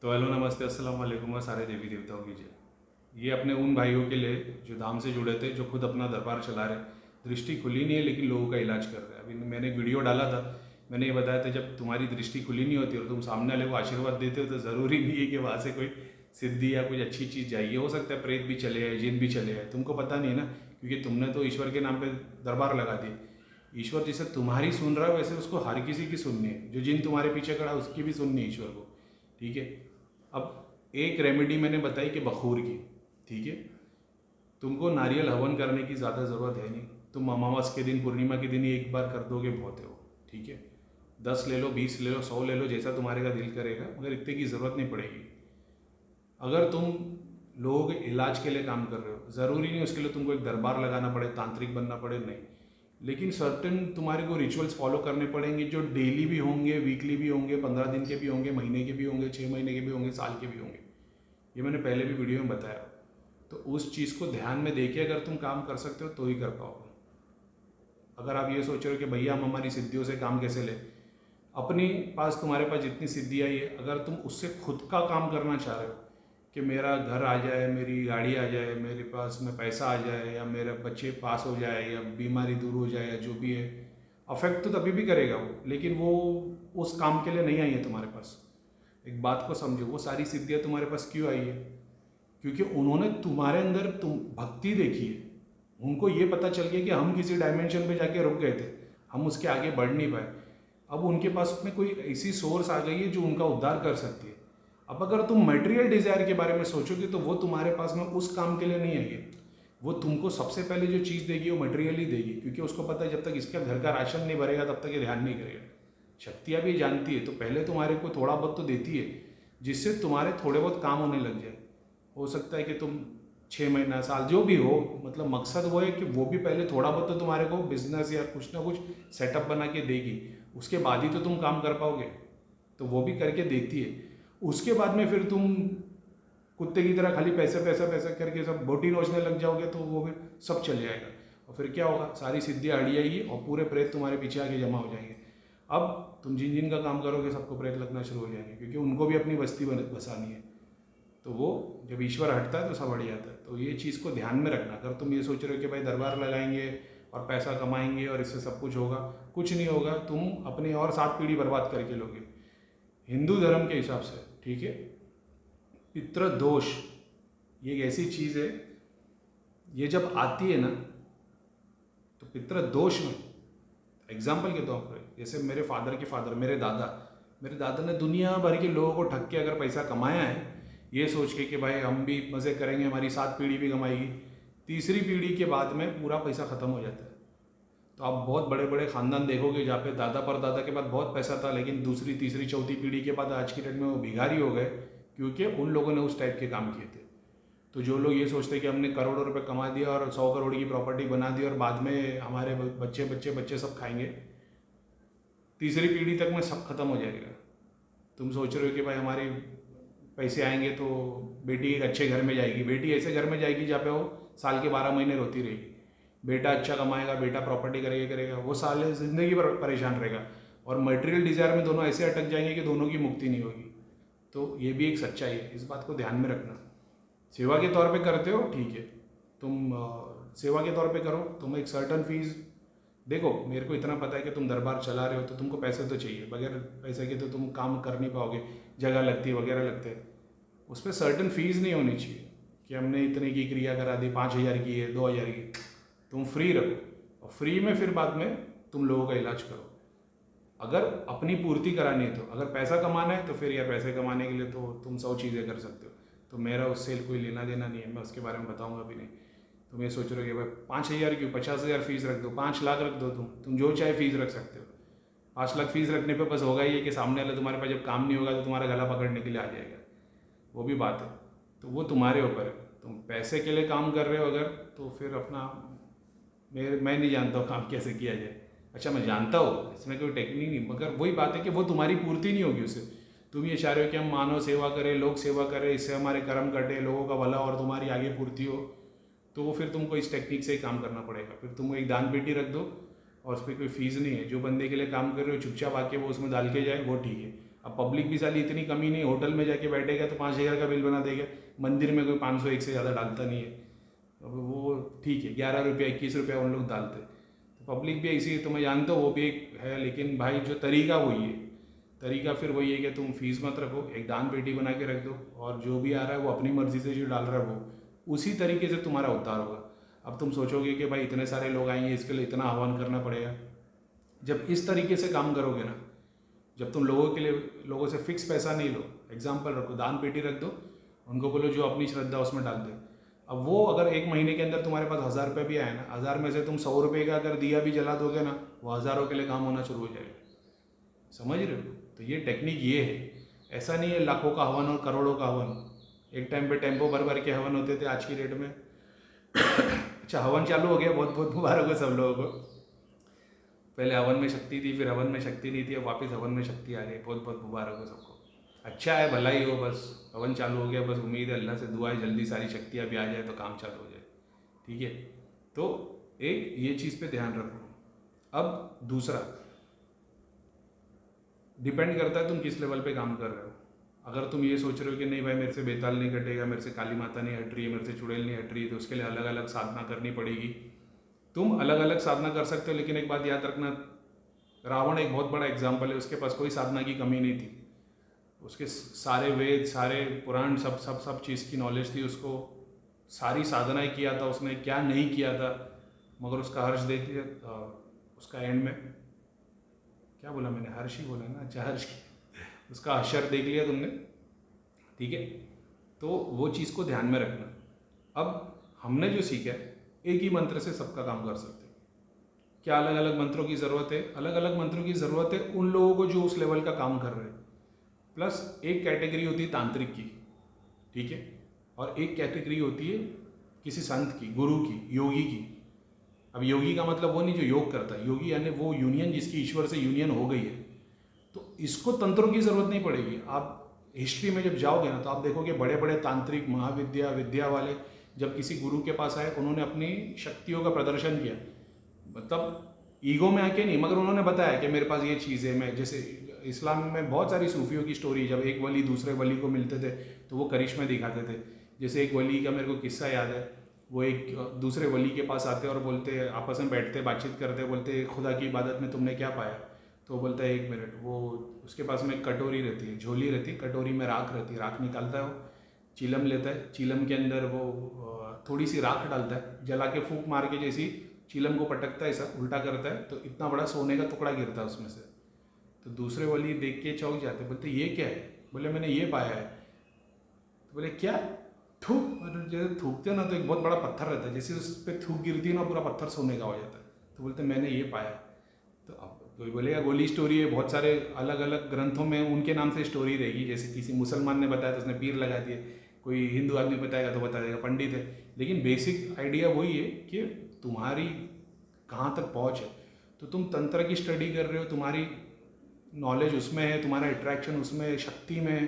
तो हेलो नमस्ते अस्सलाम वालेकुम और सारे देवी देवताओं की जय। ये अपने उन भाइयों के लिए जो धाम से जुड़े थे, जो खुद अपना दरबार चला रहे। दृष्टि खुली नहीं है लेकिन लोगों का इलाज कर रहे हैं। अभी मैंने एक वीडियो डाला था, मैंने ये बताया था जब तुम्हारी दृष्टि खुली नहीं होती और तुम सामने वाले को आशीर्वाद देते हो तो ज़रूरी नहीं है कि वहाँ से कोई सिद्धि या कुछ अच्छी चीज़ जाएगी। हो सकता है प्रेत भी चले आए, जिन भी चले आए, तुमको पता नहीं है ना, क्योंकि तुमने तो ईश्वर के नाम पे दरबार लगा दिए। ईश्वर जैसे तुम्हारी सुन रहा है वैसे उसको हर किसी की सुननी है। जो जिन तुम्हारे पीछे खड़ा है उसकी भी सुननी है ईश्वर को। ठीक है। अब एक रेमेडी मैंने बताई कि बखूर की। ठीक है। तुमको नारियल हवन करने की ज़्यादा ज़रूरत है नहीं। तुम अमावस के दिन, पूर्णिमा के दिन ही एक बार कर दोगे, बहुत है वो। ठीक है। 10 ले लो, 20 ले लो, 100 ले लो, जैसा तुम्हारे का दिल करेगा, मगर इतने की ज़रूरत नहीं पड़ेगी। अगर तुम लोगों के इलाज के लिए काम कर रहे हो, ज़रूरी नहीं उसके लिए तुमको एक दरबार लगाना पड़े, तांत्रिक बनना पड़े, नहीं। लेकिन सर्टेन तुम्हारे को रिचुअल्स फॉलो करने पड़ेंगे जो डेली भी होंगे, वीकली भी होंगे, 15 दिन के भी होंगे, महीने के भी होंगे, 6 महीने के भी होंगे, साल के भी होंगे। ये मैंने पहले भी वीडियो में बताया। तो उस चीज़ को ध्यान में देके अगर तुम काम कर सकते हो तो ही कर पाओगे। अगर आप ये सोच रहे हो कि भैया हम हमारी सिद्धियों से काम कैसे लें, अपनी पास, तुम्हारे पास जितनी सिद्धि आई है, अगर तुम उससे खुद का काम करना चाह रहे हो कि मेरा घर आ जाए, मेरी गाड़ी आ जाए, मेरे पास में पैसा आ जाए, या मेरे बच्चे पास हो जाए, या बीमारी दूर हो जाए, या जो भी है, अफेक्ट तो तभी भी करेगा वो, लेकिन वो उस काम के लिए नहीं आई है तुम्हारे पास। एक बात को समझो, वो सारी सिद्धियाँ तुम्हारे पास क्यों आई है? क्योंकि उन्होंने तुम्हारे अंदर तुम भक्ति देखी है। उनको ये पता चल गया कि हम किसी डायमेंशन पे जाके रुक गए थे, हम उसके आगे बढ़ नहीं पाए। अब उनके पास में कोई ऐसी सोर्स आ गई है जो उनका उद्धार कर सकती है। अब अगर तुम मटेरियल डिज़ायर के बारे में सोचोगे तो वो तुम्हारे पास में उस काम के लिए नहीं आई है। वो तुमको सबसे पहले जो चीज़ देगी वो मटेरियल ही देगी, क्योंकि उसको पता है जब तक इसका घर का राशन नहीं भरेगा तब तक ये ध्यान नहीं करेगा। शक्तियाँ भी जानती है, तो पहले तुम्हारे को थोड़ा बहुत तो देती है, जिससे तुम्हारे थोड़े बहुत काम होने लग जाए। हो सकता है कि तुम 6 महीना, साल, जो भी हो, मतलब मकसद वो है कि वो भी पहले थोड़ा बहुत तो तुम्हारे को बिजनेस या कुछ ना कुछ सेटअप बना के देगी। उसके बाद ही तो तुम काम कर पाओगे। तो वो भी करके देती है। उसके बाद में फिर तुम कुत्ते की तरह खाली पैसे पैसा पैसा करके सब बोटी नोचने लग जाओगे तो वो भी सब चले जाएगा। और फिर क्या होगा, सारी सिद्धियाँ अड़ी आएगी और पूरे प्रेत तुम्हारे पीछे आके जमा हो जाएंगे। अब तुम जिन जिन का काम करोगे सबको प्रेत लगना शुरू हो जाएंगे, क्योंकि उनको भी अपनी बस्ती बसानी है। तो वो जब ईश्वर हटता है तो सब हट जाता है। तो ये चीज़ को ध्यान में रखना। अगर तुम ये सोच रहे हो कि भाई दरबार लगाएंगे और पैसा कमाएंगे और इससे सब कुछ होगा, कुछ नहीं होगा। तुम अपनी और 7 पीढ़ी बर्बाद करके लोगे। हिंदू धर्म के हिसाब से, ठीक है, पितृदोष ये एक ऐसी चीज़ है, ये जब आती है ना, तो पितृदोष में एग्जाम्पल के तौर पर, जैसे मेरे फादर के फादर, मेरे दादा ने दुनिया भर के लोगों को ठग के अगर पैसा कमाया है, ये सोच के कि भाई हम भी मज़े करेंगे, हमारी 7 पीढ़ी भी कमाएगी, तीसरी पीढ़ी के बाद में पूरा पैसा ख़त्म हो जाता है। तो आप बहुत बड़े बड़े ख़ानदान देखोगे जहाँ पे दादा परदादा के बाद बहुत पैसा था, लेकिन दूसरी तीसरी चौथी पीढ़ी के बाद आज की डेट में वो भिखारी हो गए, क्योंकि उन लोगों ने उस टाइप के काम किए थे। तो जो लोग ये सोचते हैं कि हमने करोड़ों रुपए कमा दिया और 100 करोड़ की प्रॉपर्टी बना दी और बाद में हमारे बच्चे बच्चे बच्चे सब खाएंगे, तीसरी पीढ़ी तक में सब खत्म हो जाएगा। तुम सोच रहे हो कि भाई हमारे पैसे आएंगे तो बेटी एक अच्छे घर में जाएगी, बेटी ऐसे घर में जाएगी जहाँ पे वो साल के 12 महीने रोती रहेगी। बेटा अच्छा कमाएगा, बेटा प्रॉपर्टी करेगा, वो साल ज़िंदगी भर परेशान रहेगा। और मटेरियल डिज़ायर में दोनों ऐसे अटक जाएंगे कि दोनों की मुक्ति नहीं होगी। तो ये भी एक सच्चाई है, इस बात को ध्यान में रखना। सेवा के तौर पे करते हो, ठीक है, तुम सेवा के तौर पे करो, तुम एक सर्टन फीस देखो। मेरे को इतना पता है कि तुम दरबार चला रहे हो तो तुमको पैसे तो चाहिए, बगैर पैसे के तो तुम काम कर नहीं पाओगे, जगह लगती है वगैरह लगते हैं। उस पर सर्टन फीस नहीं होनी चाहिए कि हमने इतने की क्रिया करा दी, 5,000 की है, 2,000 की। तुम फ्री रखो और फ्री में फिर बाद में तुम लोगों का इलाज करो। अगर अपनी पूर्ति करानी है तो, अगर पैसा कमाना है तो फिर यार पैसे कमाने के लिए तो तुम 100 चीज़ें कर सकते हो। तो मेरा उससे कोई लेना देना नहीं है, मैं उसके बारे में बताऊंगा भी नहीं। तुम ये सोच रहे हो कि भाई 5,000 क्यों, 50,000 फीस रख दो, 5 लाख रख दो, तुम जो चाहे फीस रख सकते हो। 5 लाख फीस रखने पे बस होगा ये कि सामने वाला तुम्हारे पास जब काम नहीं होगा तो तुम्हारा गला पकड़ने के लिए आ जाएगा, वो भी बात है। तो वो तुम्हारे ऊपर है, तुम पैसे के लिए काम कर रहे हो अगर, तो फिर अपना, मैं नहीं जानता हूँ काम कैसे किया जाए। अच्छा, मैं जानता हूँ, इसमें कोई टेक्निक नहीं, मगर वही बात है कि वो तुम्हारी पूर्ति नहीं होगी उससे। तुम ये चाह रहे हो कि हम मानव सेवा करें, लोक सेवा करें, इससे हमारे कर्म कटे, लोगों का भला और तुम्हारी आगे पूर्ति हो, तो वो फिर तुमको इस टेक्निक से ही काम करना पड़ेगा। फिर तुम एक दान पेटी रख दो और उस पर कोई फीस नहीं है। जो बंदे के लिए काम कर रहे हो चुपचाप आके वो उसमें डाल के जाए, वो ठीक है। अब पब्लिक भी साली इतनी कमी नहीं, होटल में जाके बैठेगा तो 5,000 का बिल बना देगा, मंदिर में कोई 501 से ज़्यादा डालता नहीं है। अब वो ठीक है, 11 रुपया 21 रुपया उन लोग डालते, तो पब्लिक भी ऐसी है, तो मैं जानता हूँ वो भी एक है। लेकिन भाई जो तरीका वही है, तरीका फिर वही है कि तुम फीस मत रखो, एक दान पेटी बना के रख दो, और जो भी आ रहा है वो अपनी मर्जी से जो डाल रहा है वो उसी तरीके से तुम्हारा उद्धार होगा। अब तुम सोचोगे कि भाई इतने सारे लोग आएंगे, इसके लिए इतना आह्वान करना पड़ेगा। जब इस तरीके से काम करोगे ना, जब तुम लोगों के लिए, लोगों से फिक्स पैसा नहीं लो, एग्जाम्पल रखो, दान पेटी रख दो, उनको बोलो जो अपनी श्रद्धा उसमें डाल दे। अब वो अगर एक महीने के अंदर तुम्हारे पास 1,000 रुपये भी आए ना, 1,000 में से तुम 100 रुपये का अगर दिया भी जला दोगे ना, वो हज़ारों के लिए काम होना शुरू हो जाएगा। समझ रहे हो? तो ये टेक्निक ये है। ऐसा नहीं है लाखों का हवन और करोड़ों का हवन। एक टाइम पे टेम्पो भर भर के हवन होते थे, आज की डेट में अच्छा हवन चालू हो गया, बहुत बहुत मुबारक हो सब लोगों को। पहले हवन में शक्ति थी, फिर हवन में शक्ति नहीं थी, अब वापस हवन में शक्ति आ गई, बहुत बहुत मुबारक हो सबको। अच्छा है, भलाई हो, बस हवन चालू हो गया, बस उम्मीद है, अल्लाह से दुआ है जल्दी सारी शक्तियाँ भी आ जाए तो काम चालू हो जाए। ठीक है, तो एक ये चीज़ पे ध्यान रखो। अब दूसरा, डिपेंड करता है तुम किस लेवल पे काम कर रहे हो। अगर तुम ये सोच रहे हो कि नहीं भाई मेरे से बेताल नहीं कटेगा, मेरे से काली माता नहीं हट रही है, मेरे से चुड़ैल नहीं हट रही है, तो उसके लिए अलग अलग साधना करनी पड़ेगी। तुम अलग अलग साधना कर सकते हो, लेकिन एक बात याद रखना, रावण एक बहुत बड़ा एग्जाम्पल है, उसके पास कोई साधना की कमी नहीं थी। उसके सारे वेद, सारे पुराण, सब सब सब चीज़ की नॉलेज थी उसको, सारी साधनाएं किया था उसने, क्या नहीं किया था। मगर उसका हर्ष देख लिया, उसका एंड में क्या बोला मैंने, हर्ष ही बोला ना, अच्छा हर्ष उसका हशर देख लिया तुमने। ठीक है, तो वो चीज़ को ध्यान में रखना। अब हमने जो सीखा है, एक ही मंत्र से सबका काम कर सकते हैं। क्या अलग अलग मंत्रों की ज़रूरत है? अलग अलग मंत्रों की ज़रूरत है उन लोगों को जो उस लेवल का काम कर रहे हैं। प्लस एक कैटेगरी होती है तांत्रिक की, ठीक है, और एक कैटेगरी होती है किसी संत की, गुरु की, योगी की। अब योगी का मतलब वो नहीं जो योग करता है, योगी यानी वो यूनियन जिसकी ईश्वर से यूनियन हो गई है। तो इसको तंत्रों की ज़रूरत नहीं पड़ेगी। आप हिस्ट्री में जब जाओगे ना, तो आप देखोगे बड़े बड़े तांत्रिक, महाविद्या, विद्या वाले जब किसी गुरु के पास आए, उन्होंने अपनी शक्तियों का प्रदर्शन किया, मतलब ईगो में आके नहीं, मगर उन्होंने बताया कि मेरे पास ये चीज़ है। मैं जैसे इस्लाम में बहुत सारी सूफियों की स्टोरी, जब एक वली दूसरे वली को मिलते थे तो वो करिश्मे दिखाते थे। जैसे एक वली का मेरे को किस्सा याद है, वो एक दूसरे वली के पास आते और बोलते, आपस में बैठते बातचीत करते, बोलते खुदा की इबादत में तुमने क्या पाया? तो वो बोलता है 1 मिनट। वो उसके पास में एक कटोरी रहती है, झोली रहती है, कटोरी में राख रहती है, राख निकालता है, वो चीलम लेता है, चीलम के अंदर वो थोड़ी सी राख डालता है, जला के फूंक मार के जैसी चीलम को पटकता है, ऐसा उल्टा करता है, तो इतना बड़ा सोने का टुकड़ा गिरता है उसमें से। तो दूसरे वली देख के चौंक जाते, बोलते ये क्या है? बोले मैंने ये पाया है। तो बोले क्या? थूक, मतलब जैसे थूकते हो ना, तो एक बहुत बड़ा पत्थर रहता है, जैसे उस पर थूक गिरती है ना, पूरा पत्थर सोने का हो जाता है। तो बोलते मैंने ये पाया। तो अब कोई बोलेगा गोली स्टोरी है, बहुत सारे अलग अलग ग्रंथों में उनके नाम से स्टोरी रहेगी। जैसे किसी मुसलमान ने बताया तो उसने पीर लगा दिए, कोई हिंदू आदमी बताएगा तो बता देगा पंडित है। लेकिन बेसिक आइडिया वही है कि तुम्हारी कहाँ तक पहुँच है। तो तुम तंत्र की स्टडी कर रहे हो, तुम्हारी नॉलेज उसमें है, तुम्हारा अट्रैक्शन उसमें है, शक्ति में है।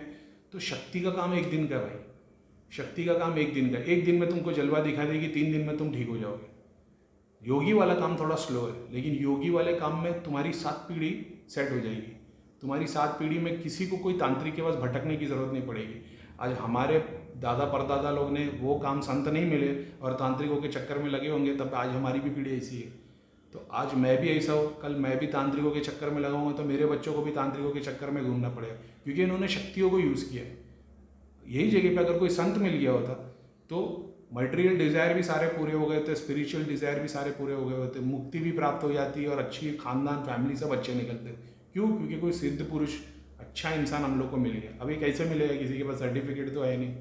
तो शक्ति का काम एक दिन का भाई, शक्ति का काम एक दिन का। एक दिन में तुमको जलवा दिखा देगी, 3 दिन में तुम ठीक हो जाओगे। योगी वाला काम थोड़ा स्लो है, लेकिन योगी वाले काम में तुम्हारी 7 पीढ़ी सेट हो जाएगी। तुम्हारी 7 पीढ़ी में किसी को कोई तांत्रिक के पास भटकने की ज़रूरत नहीं पड़ेगी। आज हमारे दादा परदादा लोग ने वो काम, संत नहीं मिले और तांत्रिकों के चक्कर में लगे होंगे, तब आज हमारी भी पीढ़ी ऐसी है। तो आज मैं भी ऐसा हो, कल मैं भी तांत्रिकों के चक्कर में लगाऊंगा तो मेरे बच्चों को भी तांत्रिकों के चक्कर में घूमना पड़ेगा, क्योंकि इन्होंने शक्तियों को यूज़ किया। यही जगह पे अगर कोई संत मिल गया होता तो मटेरियल डिज़ायर भी सारे पूरे हो गए थे, स्पिरिचुअल डिज़ायर भी सारे पूरे हो गए होते, मुक्ति भी प्राप्त हो जाती और अच्छी खानदान, फैमिली सब अच्छे निकलते। क्यों? क्योंकि कोई सिद्ध पुरुष, अच्छा इंसान हम लोग को मिल गया। अभी कैसे मिलेगा? किसी के पास सर्टिफिकेट तो है नहीं।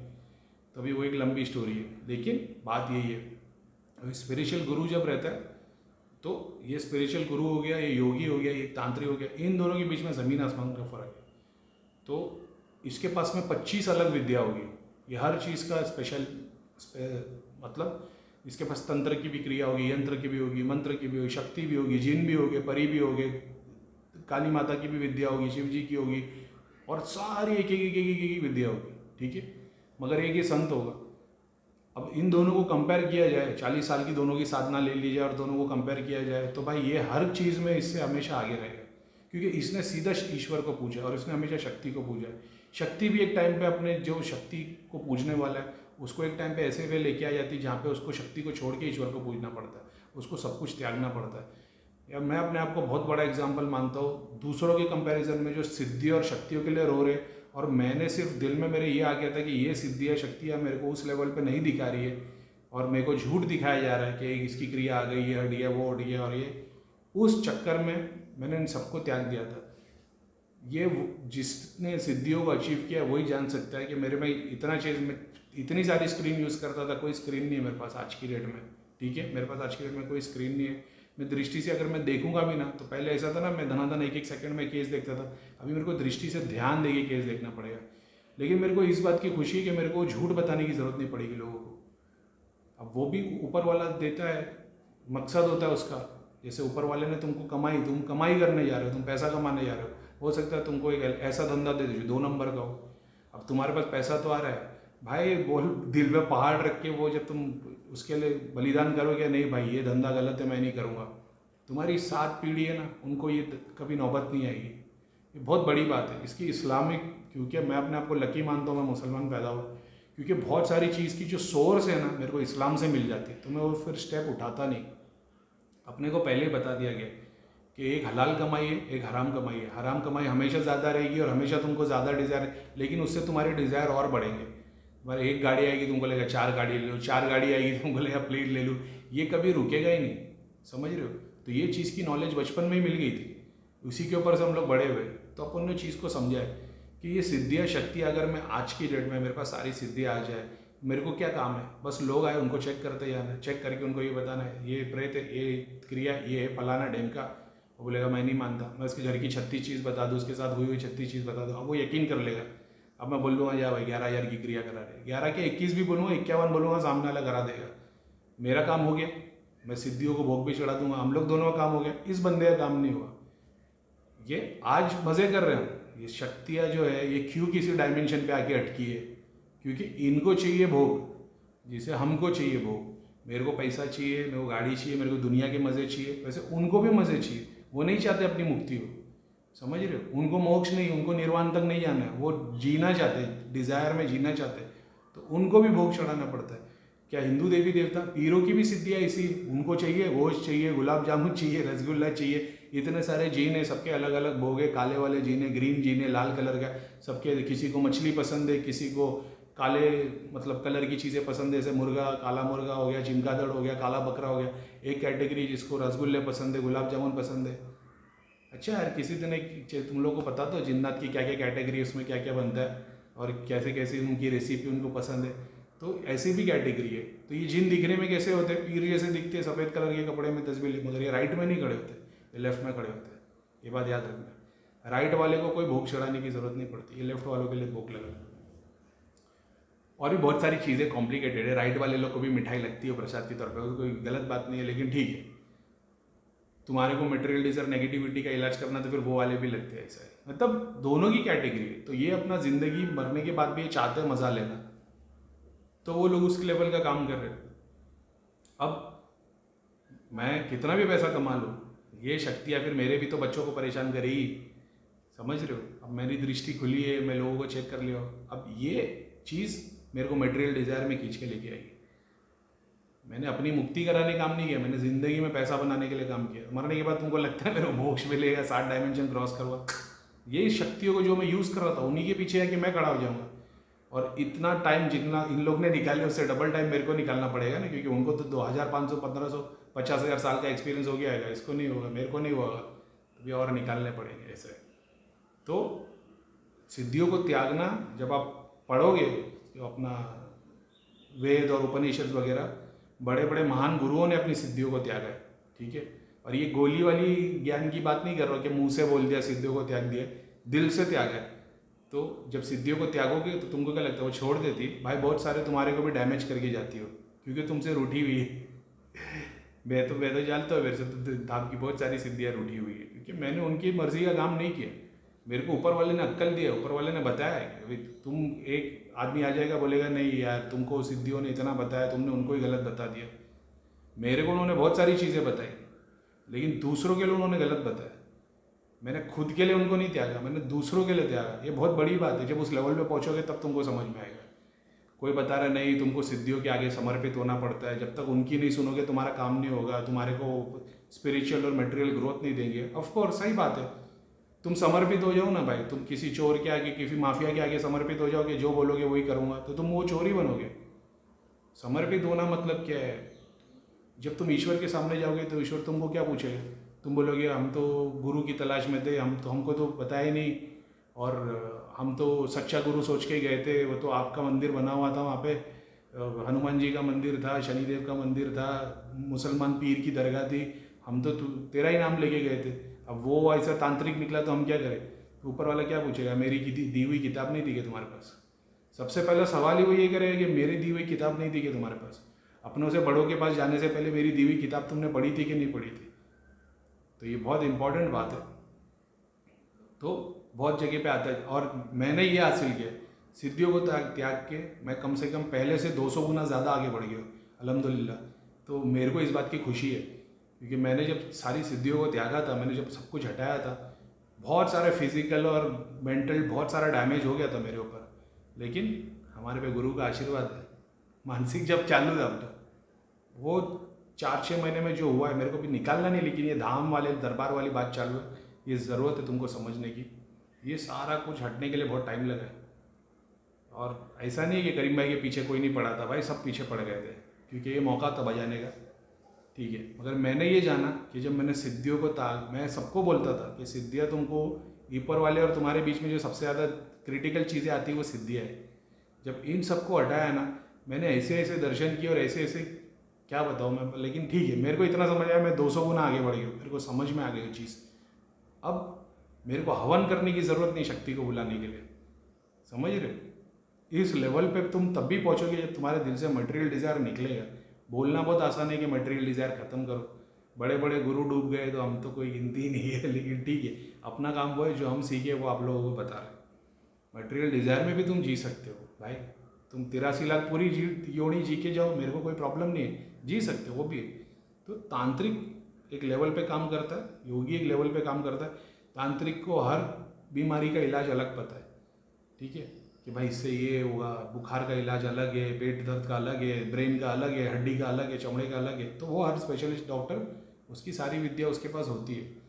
तो अभी वो एक लंबी स्टोरी है, लेकिन बात यही है, अभी स्पिरिचुअल गुरु जब रहता है तो ये स्पिरिचुअल गुरु हो गया, ये योगी हो गया, ये तांत्रिक हो गया, इन दोनों के बीच में ज़मीन आसमान का फ़र्क है। तो इसके पास में 25 अलग विद्या होगी, ये हर चीज़ का स्पेशल, मतलब इसके पास तंत्र की भी क्रिया होगी, यंत्र की भी होगी, मंत्र की भी होगी, शक्ति भी होगी, जिन भी होगे, परी भी होगे, काली माता की भी विद्या होगी, शिव जी की होगी, और सारी एक एक विद्या होगी। ठीक है, मगर एक ही संत होगा। अब इन दोनों को कंपेयर किया जाए, 40 साल की दोनों की साधना ले ली जाए और दोनों को कंपेयर किया जाए, तो भाई ये हर चीज़ में इससे हमेशा आगे रहेगा, क्योंकि इसने सीधा ईश्वर को पूजा और इसने हमेशा शक्ति को पूजा है। शक्ति भी एक टाइम पे अपने जो शक्ति को पूजने वाला है उसको एक टाइम पे ऐसे वे लेके आ जाती है जहाँ पे उसको शक्ति को छोड़ के ईश्वर को पूजना पड़ता है, उसको सब कुछ त्यागना पड़ता है। या मैं अपने आप को बहुत बड़ा एग्जाम्पल मानता हूँ, दूसरों के कंपैरिजन में जो सिद्धि और शक्तियों के लिए रो रहे, और मैंने सिर्फ दिल में मेरे ये आ गया था कि ये सिद्धियाँ शक्तियाँ मेरे को उस लेवल पे नहीं दिखा रही है और मेरे को झूठ दिखाया जा रहा है कि इसकी क्रिया आ गई, ये हट गया, वो हट गया, और ये उस चक्कर में मैंने इन सबको त्याग दिया था। ये जिसने सिद्धियों को अचीव किया वही जान सकता है कि मेरे में इतना चीज़ में इतनी सारी स्क्रीन यूज़ करता था, कोई स्क्रीन नहीं है मेरे पास आज की डेट में, ठीक है, मेरे पास आज की डेट में कोई स्क्रीन नहीं है। मैं दृष्टि से अगर मैं देखूंगा भी ना, तो पहले ऐसा था ना, मैं धनाधन एक एक सेकंड में केस देखता था, अभी मेरे को दृष्टि से ध्यान देके केस देखना पड़ेगा। लेकिन मेरे को इस बात की खुशी है कि मेरे को झूठ बताने की ज़रूरत नहीं पड़ेगी लोगों को। अब वो भी ऊपर वाला देता है, मकसद होता है उसका। जैसे ऊपर वाले ने तुमको कमाई, तुम कमाई करने जा रहे हो, तुम पैसा कमाने जा रहे हो सकता है तुमको एक ऐसा धंधा दे दे जो 2 नंबर का हो। अब तुम्हारे पास पैसा तो आ रहा है भाई, बोल दिल पे पहाड़ रख के वो जब तुम उसके लिए बलिदान करोगे, नहीं भाई ये धंधा गलत है, मैं नहीं करूँगा, तुम्हारी 7 पीढ़ी है ना, उनको ये कभी नौबत नहीं आएगी। ये बहुत बड़ी बात है इसकी इस्लामिक, क्योंकि मैं अपने आप को लकी मानता हूँ मैं मुसलमान पैदा हुआ, क्योंकि बहुत सारी चीज़ की जो सोर्स है ना मेरे को इस्लाम से मिल जाती है, तो मैं वो फिर स्टेप उठाता नहीं। अपने को पहले ही बता दिया गया कि एक हलाल कमाई है, एक हराम कमाई है। हराम कमाई हमेशा ज़्यादा रहेगी और हमेशा तुमको ज़्यादा डिज़ायर, लेकिन उससे तुम्हारे डिज़ायर और बढ़ेंगे। तुम्हारे एक गाड़ी आएगी तुमको लगेगा 4 गाड़ी ले लो, 4 गाड़ी आएगी तुमको लगेगा प्लेट ले लो, ये कभी रुकेगा ही नहीं, समझ रहे हो। तो ये चीज़ की नॉलेज बचपन में ही मिल गई थी, उसी के ऊपर से हम लोग बड़े हुए, तो अपन ने चीज़ को समझा है कि ये सिद्धियाँ शक्तियाँ, अगर मैं आज की डेट में मेरे पास सारी सिद्धियाँ आ जाए, मेरे को क्या काम है, बस लोग आए उनको चेक करते जाना है, चेक करके उनको ये बताना है ये प्रेत है, ये क्रिया ये है, फलाना ढेमका। वो बोलेगा मैं नहीं मानता, मैं उसके घर की 36 चीज़ बता दूँ, उसके साथ हुई हुई 36 चीज़ बता दूँ, अब वो यकीन कर लेगा। अब मैं बोल दूँगा या भाई 11,000 की क्रिया करा रहे, 11 के 21 भी बोलूँगा, 51 बोलूँगा, सामने वाला करा देगा, मेरा काम हो गया, मैं सिद्धियों को भोग भी चढ़ा दूंगा, हम लोग दोनों का काम हो गया, इस बंदे का काम नहीं हुआ। ये आज मज़े कर रहे हैं, ये शक्तियाँ जो है ये क्यों किसी डायमेंशन पे आके अटकी है, क्योंकि इनको चाहिए भोग, जिसे हमको चाहिए भोग। मेरे को पैसा चाहिए, मेरे को गाड़ी चाहिए, मेरे को दुनिया के मज़े चाहिए, वैसे उनको भी मज़े चाहिए, वो नहीं चाहते अपनी मुक्ति हो, समझ रहे हो। उनको मोक्ष नहीं, उनको निर्वाण तक नहीं जाना है, वो जीना चाहते हैं, डिज़ायर में जीना चाहते हैं, तो उनको भी भोग चढ़ाना पड़ता है। क्या हिंदू देवी देवता पीरों की भी सिद्धियाँ इसी, उनको चाहिए गोश्त चाहिए, गुलाब जामुन चाहिए, रसगुल्ला चाहिए, इतने सारे जीन है, सबके अलग अलग भोग है, काले वाले जीन है, ग्रीन जीन है, लाल कलर का, सबके, किसी को मछली पसंद है, किसी को काले मतलब कलर की चीज़ें पसंद है, जैसे मुर्गा, काला मुर्गा हो गया, चिमकादड़ हो गया, काला बकरा हो गया। एक कैटेगरी जिसको रसगुल्ले पसंद है, गुलाब जामुन पसंद है। अच्छा यार, किसी दिन तुम लोग को पता तो जिन्नात की क्या क्या कैटेगरी है, उसमें क्या क्या बनता है और कैसे कैसे उनकी रेसिपी उनको पसंद है, तो ऐसी भी कैटेगरी है। तो ये जिन दिखने में कैसे होते हैं, पीर जैसे दिखते हैं, सफ़ेद कलर के कपड़े में तस्वीर, मगर ये राइट में नहीं खड़े होते, ये लेफ्ट में खड़े होते हैं, ये बात याद रखना। राइट वाले को कोई भोग चढ़ाने की ज़रूरत नहीं पड़ती, ये लेफ्ट वालों के लिए भोग लगा। और भी बहुत सारी चीज़ें कॉम्प्लिकेटेड है, राइट वाले लोग को भी मिठाई लगती है प्रसाद के तौर पर, कोई गलत बात नहीं है, लेकिन ठीक है, तुम्हारे को मटेरियल डिज़ायर नेगेटिविटी का इलाज करना तो फिर वो वाले भी लगते हैं, ऐसा है। मतलब दोनों की कैटेगरी है। तो ये अपना ज़िंदगी मरने के बाद भी ये चाहते हैं मज़ा लेना, तो वो लोग उस लेवल का काम कर रहे हैं। अब मैं कितना भी पैसा कमा लूँ, ये शक्तियाँ फिर मेरे भी तो बच्चों को परेशान करेगी, समझ रहे हो। अब मेरी दृष्टि खुली है, मैं लोगों को चेक कर लिया, अब ये चीज़ मेरे को मटेरियल डिज़ायर में खींच के लेके आएगी। मैंने अपनी मुक्ति कराने काम नहीं किया, मैंने ज़िंदगी में पैसा बनाने के लिए काम किया। मरने के बाद तुमको लगता है मेरे को मोक्ष मिलेगा, 7 डायमेंशन क्रॉस करूँगा, ये शक्तियों को जो मैं यूज़ कर रहा था उन्हीं के पीछे है कि मैं खड़ा हो जाऊँगा। और इतना टाइम जितना इन लोग ने निकाले उससे डबल टाइम मेरे को निकालना पड़ेगा ना, क्योंकि उनको तो 2500, 1500, 50,000 साल का एक्सपीरियंस हो गया है, इसको नहीं होगा, मेरे को नहीं होगा, तो भी और निकालने पड़ेंगे ऐसे। तो सिद्धियों को त्यागना, जब आप पढ़ोगे तो अपना वेद और उपनिषद वगैरह, बड़े बड़े महान गुरुओं ने अपनी सिद्धियों को त्यागा है, ठीक है। और ये गोली वाली ज्ञान की बात नहीं कर रहा कि मुंह से बोल दिया सिद्धियों को त्याग दिया, दिल से त्यागा है। तो जब सिद्धियों को त्यागोगे तो तुमको क्या लगता है वो छोड़ देती भाई, बहुत सारे तुम्हारे को भी डैमेज करके जाती हो, क्योंकि तुमसे रूठी हुई है। मैं तो जानता हूँ मेरे से तो आपकी बहुत सारी सिद्धियाँ रूठी हुई है, क्योंकि मैंने उनकी मर्जी का काम नहीं किया। मेरे को ऊपर वाले ने अक्ल दिया, ऊपर वाले ने बताया है कि तुम, एक आदमी आ जाएगा बोलेगा नहीं यार तुमको सिद्धियों ने इतना बताया, तुमने उनको ही गलत बता दिया। मेरे को उन्होंने बहुत सारी चीज़ें बताई, लेकिन दूसरों के लिए उन्होंने गलत बताया। मैंने खुद के लिए उनको नहीं त्यागा, मैंने दूसरों के लिए त्यागा। ये बहुत बड़ी बात है। जब उस लेवल पे पहुंचोगे तब तुमको समझ में आएगा। कोई बता रहा नहीं तुमको सिद्धियों के आगे समर्पित होना पड़ता है, जब तक उनकी नहीं सुनोगे तुम्हारा काम नहीं होगा, तुम्हारे को स्पिरिचुअल और मटेरियल ग्रोथ नहीं देंगे। ऑफकोर्स सही बात है, तुम समर्पित हो जाओ ना भाई। तुम किसी चोर के आगे, किसी माफिया के आगे समर्पित हो जाओगे, जो बोलोगे वही करूँगा, तो तुम वो चोर ही बनोगे। समर्पित होना मतलब क्या है? जब तुम ईश्वर के सामने जाओगे तो ईश्वर तुमको क्या पूछेगा? तुम बोलोगे हम तो गुरु की तलाश में थे, हमको तो पता ही नहीं, और हम तो सच्चा गुरु सोच के गए थे, वो तो आपका मंदिर बना हुआ था वहाँ पे, हनुमान जी का मंदिर था, शनिदेव का मंदिर था, मुसलमान पीर की दरगाह थी, हम तो तेरा ही नाम लेके गए थे। अब वो ऐसा तांत्रिक निकला तो हम क्या करें? तो ऊपर वाला क्या पूछेगा? मेरी दी हुई किताब नहीं थी क्या तुम्हारे पास? सबसे पहला सवाल ही वो ये करेगा कि मेरी दी हुई किताब नहीं थी क्या तुम्हारे पास? अपनों से बड़ों के पास जाने से पहले मेरी दी हुई किताब तुमने पढ़ी थी कि नहीं पढ़ी थी? तो ये बहुत इंपॉर्टेंट बात है। तो बहुत जगह पे आता है, और मैंने ये हासिल किया, सिद्धियों को त्याग के मैं कम से कम पहले से 200 गुना ज़्यादा आगे बढ़ गया अल्हम्दुलिल्लाह। तो मेरे को इस बात की खुशी है, क्योंकि मैंने जब सारी सिद्धियों को त्यागा था, मैंने जब सब कुछ हटाया था, बहुत सारे फिजिकल और मेंटल बहुत सारा डैमेज हो गया था मेरे ऊपर, लेकिन हमारे पे गुरु का आशीर्वाद है। मानसिक जब चालू था अपना, वो 4-6 महीने में जो हुआ है मेरे को भी निकालना नहीं, लेकिन ये धाम वाले दरबार वाली बात चालू है, ये ज़रूरत है तुमको समझने की। ये सारा कुछ हटने के लिए बहुत टाइम लगा है, और ऐसा नहीं है कि करीम भाई के पीछे कोई नहीं पड़ा था, भाई सब पीछे पड़ गए थे, क्योंकि ये मौका था बजाने का, ठीक है। मगर मैंने ये जाना कि जब मैंने सिद्धियों को मैं सबको बोलता था कि सिद्धियाँ तुमको, ऊपर वाले और तुम्हारे बीच में जो सबसे ज़्यादा क्रिटिकल चीज़ें आती है वो सिद्धियाँ है। जब इन सबको हटाया ना, मैंने ऐसे ऐसे दर्शन किए और ऐसे ऐसे क्या बताऊँ मैं, लेकिन ठीक है, मेरे को इतना समझ आया, मैं 200 गुना आगे बढ़ गया, मेरे को समझ में आ गई चीज़। अब मेरे को हवन करने की ज़रूरत नहीं शक्ति को बुलाने के लिए, समझ रहे? इस लेवल पे तुम तब भी पहुँचोगे जब तुम्हारे दिल से मटेरियल डिज़ायर निकलेगा। बोलना बहुत आसान है कि मटेरियल डिज़ायर ख़त्म करो, बड़े बड़े गुरु डूब गए तो हम तो कोई गिनती ही नहीं है, लेकिन ठीक है, अपना काम वो है, जो हम सीखे वो आप लोगों को बता रहे। मटेरियल डिज़ायर में भी तुम जी सकते हो भाई, तुम 83 लाख पूरी योनी जी के जाओ, मेरे को कोई प्रॉब्लम नहीं है, जी सकते हो वो भी। तो तांत्रिक एक लेवल पे काम करता है, योगी एक लेवल पे काम करता है। तांत्रिक को हर बीमारी का इलाज अलग पता है, ठीक है, कि भाई इससे ये होगा, बुखार का इलाज अलग है, पेट दर्द का अलग है, ब्रेन का अलग है, हड्डी का अलग है, चमड़े का अलग है। तो वो हर स्पेशलिस्ट डॉक्टर, उसकी सारी विद्या उसके पास होती है।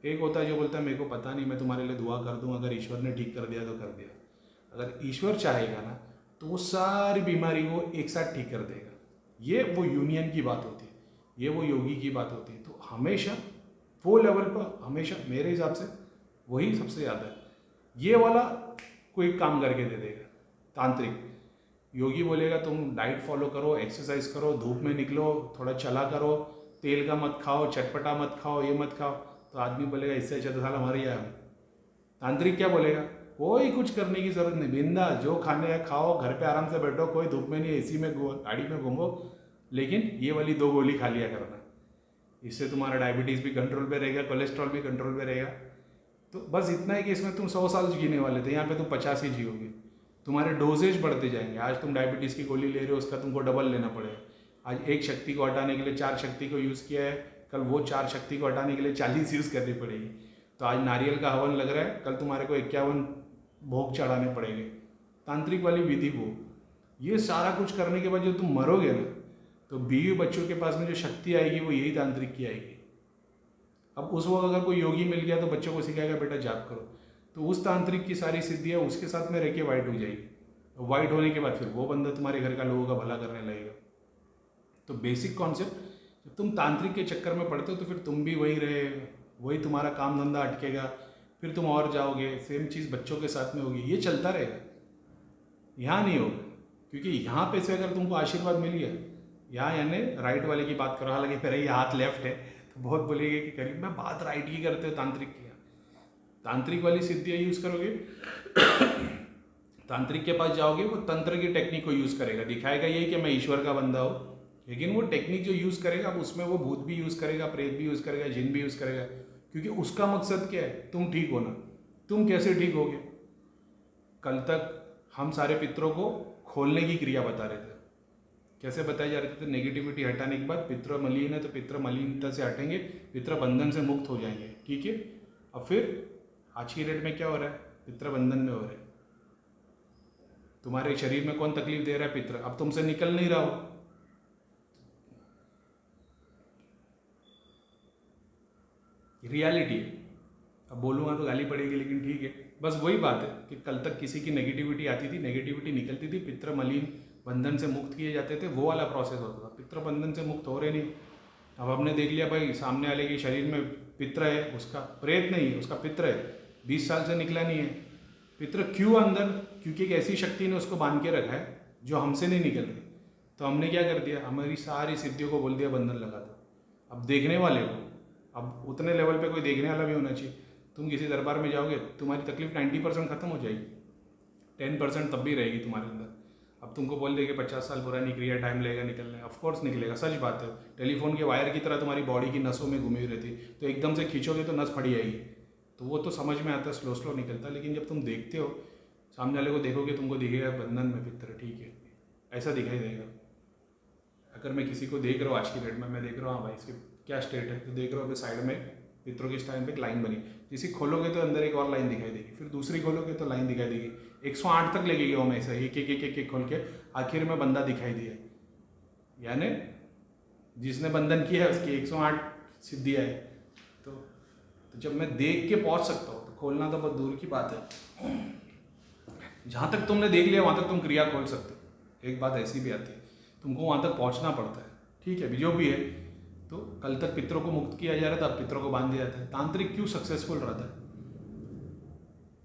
एक होता है जो बोलता है मेरे को पता नहीं, मैं तुम्हारे लिए दुआ कर दूँ, अगर ईश्वर ने ठीक कर दिया तो कर दिया। अगर ईश्वर चाहेगा ना तो वो सारी बीमारी को एक साथ ठीक कर देगा। ये वो यूनियन की बात होती है, ये वो योगी की बात होती है। तो हमेशा वो लेवल पर, हमेशा मेरे हिसाब से वही सबसे ज़्यादा है। ये वाला कोई काम करके दे देगा तांत्रिक। योगी बोलेगा तुम डाइट फॉलो करो, एक्सरसाइज करो, धूप में निकलो, थोड़ा चला करो, तेल का मत खाओ, चटपटा मत खाओ, ये मत खाओ, तो आदमी बोलेगा इससे अच्छा तो साला हमारे यहाँ। तांत्रिक क्या बोलेगा? कोई कुछ करने की जरूरत नहीं, बिंदा जो खाने है खाओ, घर पे आराम से बैठो, कोई धूप में नहीं, एसी में गाड़ी में घूमो, लेकिन ये वाली 2 गोली खा लिया करना, इससे तुम्हारा डायबिटीज़ भी कंट्रोल पे रहेगा, कोलेस्ट्रॉल भी कंट्रोल पे रहेगा। तो बस इतना है कि इसमें तुम 100 साल जीने वाले थे, यहाँ पे तुम 50 ही जियोगे। तुम्हारे डोजेज बढ़ते जाएंगे। आज तुम डायबिटीज़ की गोली ले रहे हो, उसका तुमको डबल लेना पड़ेगा। आज एक शक्ति को हटाने के लिए 4 शक्ति को यूज़ किया है, कल वो 4 शक्ति को हटाने के लिए 40 यूज़ करनी पड़ेगी। तो आज नारियल का हवन लग रहा है, कल तुम्हारे को 51 भोग चढ़ाने पड़ेंगे। तांत्रिक वाली विधि वो, ये सारा कुछ करने के बाद जब तुम मरोगे ना, तो बीवी बच्चों के पास में जो शक्ति आएगी वो यही तांत्रिक की आएगी। अब उस वक्त अगर कोई योगी मिल गया तो बच्चों को सिखाएगा बेटा जाप करो, तो उस तांत्रिक की सारी सिद्धियाँ उसके साथ में रह के वाइट हो जाएगी। वाइट होने के बाद फिर वो बंदा तुम्हारे घर का लोगों का भला करने लगेगा। तो बेसिक कॉन्सेप्ट, जब तुम तांत्रिक के चक्कर में पड़ते हो तो फिर तुम भी वही रहे, वही तुम्हारा काम धंधा अटकेगा, फिर तुम और जाओगे, सेम चीज़ बच्चों के साथ में होगी, ये चलता रहेगा। यहाँ नहीं होगा, क्योंकि यहाँ पे से अगर तुमको आशीर्वाद मिल गया, यहाँ यानी राइट वाले की बात करो, हालांकि मेरा ये हाथ लेफ्ट है तो बहुत बोलेंगे कि करीब मैं बात राइट की करते हो तांत्रिक की। तांत्रिक वाली सिद्धियाँ यूज़ करोगे, तांत्रिक के पास जाओगे, वो तंत्र की टेक्निक को यूज़ करेगा, दिखाएगा यही कि मैं ईश्वर का बंदा हूँ, लेकिन वो टेक्निक जो यूज़ करेगा उसमें वो भूत भी यूज़ करेगा, प्रेत भी यूज़ करेगा, जिन भी यूज़ करेगा, क्योंकि उसका मकसद क्या है? तुम ठीक होना। तुम कैसे ठीक होगे? कल तक हम सारे पितरों को खोलने की क्रिया बता रहे थे, कैसे बताए जा रहे थे? नेगेटिविटी हटाने के बाद पितृ मलिन है तो पितृ मलिनता से हटेंगे, पितृ बंधन से मुक्त हो जाएंगे, ठीक है। अब फिर आज की डेट में क्या हो रहा है, पितृ बंधन में हो रहे हैं। तुम्हारे शरीर में कौन तकलीफ दे रहा है, पितृ। अब तुमसे निकल नहीं रहा हो, रियलिटी है। अब बोलूँगा तो गाली पड़ेगी, लेकिन ठीक है। बस वही बात है कि कल तक किसी की नेगेटिविटी आती थी, नेगेटिविटी निकलती थी, पितृ मलिन बंधन से मुक्त किए जाते थे, वो वाला प्रोसेस होता था। पितृ बंधन से मुक्त हो रहे नहीं। अब हमने देख लिया भाई, सामने वाले के शरीर में पितृ है, उसका प्रेत नहीं है, उसका पितृ है, 20 साल से निकला नहीं है। पितृ क्यों अंदर? क्योंकि एक ऐसी शक्ति ने उसको बांध के रखा है जो हमसे नहीं निकल रही। तो हमने क्या कर दिया, हमारी सारी सिद्धियों को बोल दिया बंधन लगा दो। अब देखने वाले को, अब उतने लेवल पे कोई देखने वाला भी होना चाहिए। तुम किसी दरबार में जाओगे, तुम्हारी तकलीफ 90% खत्म हो जाएगी, 10% तब भी रहेगी तुम्हारे अंदर। अब तुमको बोल दे कि 50 साल पुरानी क्रिया, टाइम लगेगा निकलने, ऑफकोर्स निकलेगा, सच बात है। टेलीफोन के वायर की तरह तुम्हारी बॉडी की नसों में घूमी हुई रहती, तो एकदम से खींचोगे तो नस फट जाएगी। तो वो तो समझ में आता है, स्लो स्लो निकलता है। लेकिन जब तुम देखते हो, सामने वाले को देखोगे, तुमको दिखेगा बंधन में पितृ, ठीक है, ऐसा दिखाई देगा। अगर मैं किसी को देख रहा हूँ आज की डेट में, मैं देख रहा हूँ हाँ भाई इसकी क्या स्टेट है, तो देख रहा हूँ अभी साइड में पितरों के स्टाइल पे एक लाइन बनी, जिसे खोलोगे तो अंदर एक और लाइन दिखाई देगी, फिर दूसरी खोलोगे तो लाइन दिखाई देगी, 108 तक लगेगी वो में से एक एक एक एक एक खोल के, आखिर में बंदा दिखाई दिया। यानी जिसने बंधन किया है उसकी 108 सिद्धियाँ है। तो जब मैं देख के पहुँच सकता हूँ तो खोलना तो बहुत दूर की बात है। जहाँ तक तुमने देख लिया वहाँ तक तुम क्रिया खोल सकते हो। एक बात ऐसी भी आती है, तुमको वहाँ तक पहुँचना पड़ता है, ठीक है, जो भी है। तो कल तक पितरों को मुक्त किया जा रहा था, अब पितरों को बांध दिया जाता है। तांत्रिक क्यों सक्सेसफुल रहता है?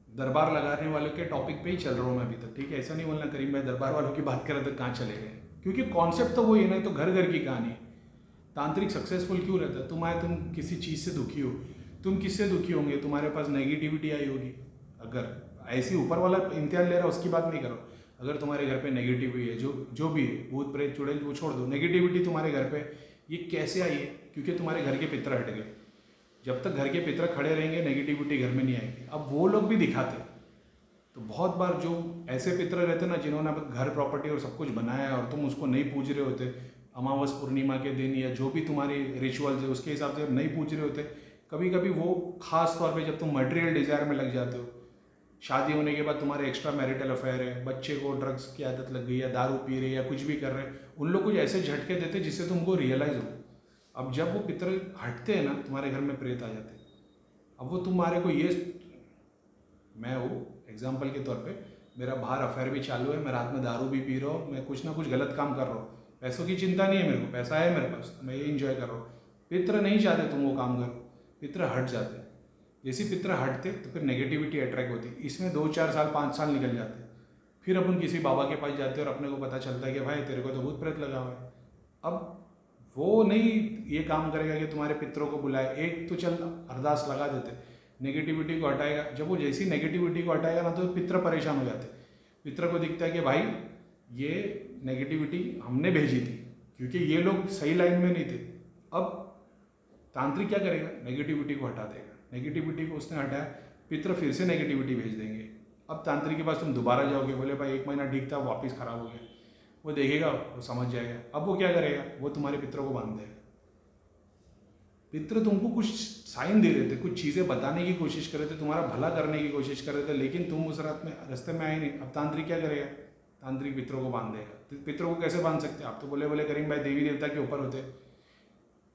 दरबार लगाने वालों के टॉपिक पे ही चल रहा हूँ मैं अभी तक, ठीक है। ऐसा नहीं बोलना करीम भाई दरबार वालों की बात करें तो कहाँ चले गए, क्योंकि कॉन्सेप्ट तो वही है ना, तो घर घर की कहानी है। तांत्रिक सक्सेसफुल क्यों रहता है? तुम किसी चीज़ से दुखी हो, तुम किससे दुखी होंगे? तुम्हारे पास नेगेटिविटी आई होगी। अगर ऐसी ऊपर वाला इम्तिहान ले रहा है उसकी बात नहीं करो, अगर तुम्हारे घर पे नेगेटिविटी है, जो भी है, भूत प्रेत चुड़ैल, वो छोड़ दो, नेगेटिविटी तुम्हारे घर पे ये कैसे आई है? क्योंकि तुम्हारे घर के पितर हट गए। जब तक घर के पितर खड़े रहेंगे नेगेटिविटी घर में नहीं आएगी। अब वो लोग भी दिखाते, तो बहुत बार जो ऐसे पितर रहते ना जिन्होंने घर प्रॉपर्टी और सब कुछ बनाया है और तुम उसको नहीं पूज रहे होते, अमावस पूर्णिमा के दिन या जो भी तुम्हारी रिचुअल्स है उसके हिसाब से नहीं पूज रहे होते, कभी कभी वो खास तौर पे जब तुम मटेरियल डिज़ायर में लग जाते हो, शादी होने के बाद तुम्हारे एक्स्ट्रा मैरिटल अफेयर है, बच्चे को ड्रग्स की आदत लग गई या दारू पी रहे या कुछ भी कर रहे हैं, उन लोग कुछ ऐसे झटके देते जिससे तुमको रियलाइज़ हो। अब जब वो पितर हटते हैं ना, तुम्हारे घर में प्रेत आ जाते हैं। अब वो तुम्हारे को ये, मैं हूँ एग्जाम्पल के तौर पे, मेरा बाहर अफेयर भी चालू है, मैं रात में दारू भी पी रहा हूँ, मैं कुछ ना कुछ गलत काम कर रहा हूँ, पैसों की चिंता नहीं है मेरे को, पैसा है मेरे पास, मैं ये इंजॉय कर रहा हूँ। पितर नहीं चाहते तुम वो काम करो, पितर हट जाते हैं। जैसे पितर हटते तो फिर नेगेटिविटी अट्रैक्ट होती, इसमें 2-4 साल 5 साल निकल जाते हैं। फिर अपन किसी बाबा के पास जाते हैं और अपने को पता चलता है कि भाई तेरे को तो भूत प्रेत लगा हुआ है। अब वो नहीं ये काम करेगा कि तुम्हारे पितरों को बुलाए, एक तो चल अरदास लगा देते, नेगेटिविटी को हटाएगा। जब वो जैसी नेगेटिविटी को हटाएगा ना तो पितर परेशान हो जाते। पितर को दिखता है कि भाई ये नेगेटिविटी हमने भेजी थी, क्योंकि ये लोग सही लाइन में नहीं थे। अब तांत्रिक क्या करेगा? नेगेटिविटी को हटा देगा। नेगेटिविटी को उसने हटाया, पितर फिर से नेगेटिविटी भेज देंगे। अब तांत्रिक के पास तुम दोबारा जाओगे, बोले भाई 1 महीना ठीक था, वापस खराब हो गया, वो देखेगा, वो समझ जाएगा। अब वो क्या करेगा? वो तुम्हारे पितरों को बांध देगा। पितर तुमको कुछ साइन दे रहे थे, कुछ चीज़ें बताने की कोशिश कर रहे थे, तुम्हारा भला करने की कोशिश कर रहे थे, लेकिन तुम उस रास्ते में आए नहीं। अब तांत्रिक क्या करेगा? तांत्रिक पितरों को बांध देगा। तो पितरों को कैसे बांध सकते? आप तो बोले करीम भाई देवी देवता के ऊपर होते,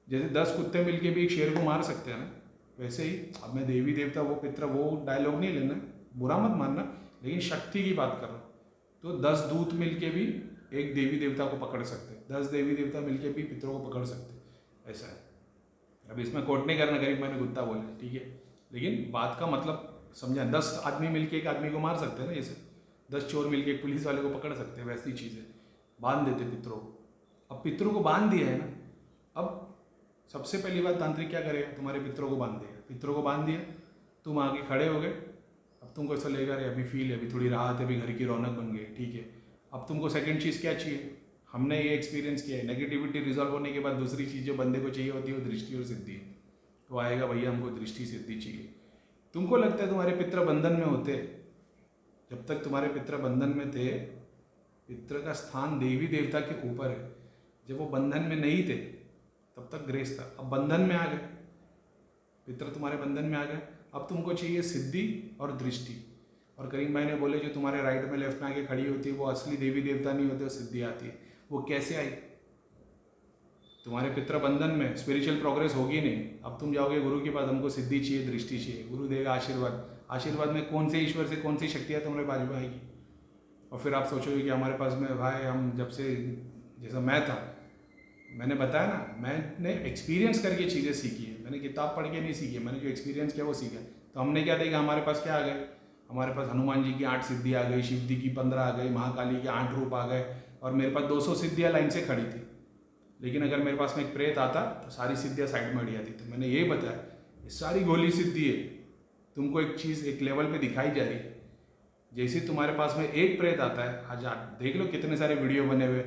जैसे 10 कुत्ते मिलके भी एक शेर को मार सकते हैं ना, वैसे ही। अब मैं देवी देवता वो पितर वो डायलॉग नहीं लेना, बुरा मत मानना, लेकिन शक्ति की बात कर रहा हूँ। तो 10 दूत मिलके भी एक देवी देवता को पकड़ सकते हैं, 10 देवी देवता मिलके भी पितरों को पकड़ सकते हैं, ऐसा है। अब इसमें कोट नहीं करना करीब मैंने कुत्ता बोला, ठीक है, लेकिन बात का मतलब समझा। 10 आदमी मिलके एक आदमी को मार सकते हैं ना, जैसे 10 चोर मिलके एक पुलिस वाले को पकड़ सकते हैं, वैसी चीज़ है। बांध देते पितरों को। अब पितरों को बांध दिया है ना, अब सबसे पहली बात तांत्रिक क्या करेगा? तुम्हारे पितरों को बांध देगा। पितरों को बांध दिया, तुम आगे खड़े हो गए। अब तुमको ऐसा लगेगा अरे अभी फील है, अभी थोड़ी राहत है, अभी घर की रौनक बन गई, ठीक है। अब तुमको सेकंड चीज़ क्या चाहिए? हमने ये एक्सपीरियंस किया है, नेगेटिविटी रिजॉल्व होने के बाद दूसरी चीज़ जो बंदे को चाहिए होती है वो दृष्टि और सिद्धि है। तो आएगा भैया हमको दृष्टि सिद्धि चाहिए। तुमको लगता है तुम्हारे पितर बंधन में होते, जब तक तुम्हारे पितर बंधन में थे, पितर का स्थान देवी देवता के ऊपर है। जब वो बंधन में नहीं थे तब तक ग्रेस था। अब बंधन में आ गए, पितर तुम्हारे बंधन में आ गए, अब तुमको चाहिए सिद्धि और दृष्टि। और करीम भाई ने बोले जो तुम्हारे राइट में लेफ्ट में आके खड़ी होती है वो असली देवी देवता नहीं होते, वो सिद्धि आती है। वो कैसे आई? तुम्हारे पितृ बंधन में स्पिरिचुअल प्रोग्रेस होगी नहीं। अब तुम जाओगे गुरु के पास, हमको सिद्धि चाहिए, दृष्टि चाहिए, गुरु देगा आशीर्वाद। आशीर्वाद में कौन से ईश्वर से कौन सी शक्तियाँ तुम्हारे बाजू में आएगी? और फिर आप सोचोगे कि हमारे पास में भाई हम जब से, जैसा मैं था, मैंने बताया ना, मैंने एक्सपीरियंस करके चीज़ें सीखी है, मैंने किताब पढ़ के नहीं सीखी है, मैंने जो एक्सपीरियंस किया वो सीखा। तो हमने क्या देखा, हमारे पास क्या आ गए, हमारे पास हनुमान जी की 8 सिद्धि आ गई, शिव जी की 15 आ गई, महाकाली के 8 रूप आ गए, और मेरे पास 200 सिद्धियाँ लाइन से खड़ी थी। लेकिन अगर मेरे पास में एक प्रेत आता तो सारी सिद्धियाँ साइड में हट जाती। तो मैंने ये बताया, ये सारी गोली सिद्धि है, तुमको एक चीज़ एक लेवल पे दिखाई जा रही है। जैसे तुम्हारे पास में एक प्रेत आता है, आज आप देख लो कितने सारे वीडियो बने हुए,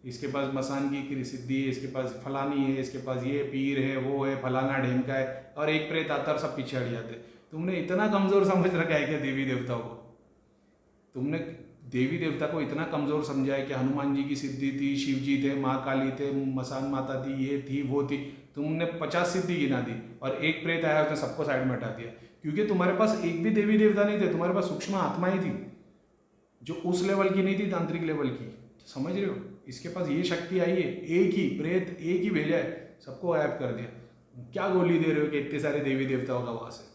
इसके पास मसान की सिद्धि है, इसके पास फलानी है, इसके पास ये पीर है, वो है, फलाना ढेमका है, और एक प्रेत आता है और सब पीछे हट जाते। तुमने इतना कमज़ोर समझ रखा है क्या देवी देवताओं को? तुमने देवी देवता को इतना कमज़ोर समझा है कि हनुमान जी की सिद्धि थी, शिव जी थे, माँ काली थे, मसान माता थी, ये थी, वो थी। तुमने 50 सिद्धि गिना दी और एक प्रेत आया उसने सबको साइड में हटा दिया, क्योंकि तुम्हारे पास एक भी देवी देवता नहीं थे, तुम्हारे पास सूक्ष्म आत्मा ही थी जो उस लेवल की नहीं थी, तांत्रिक लेवल की। समझ रहे हो? इसके पास ये शक्ति आई है, एक ही प्रेत एक ही भेजा है, सबको गायब कर दिया। क्या गोली दे रहे हो कि इतने सारे देवी देवताओं का वहाँ से?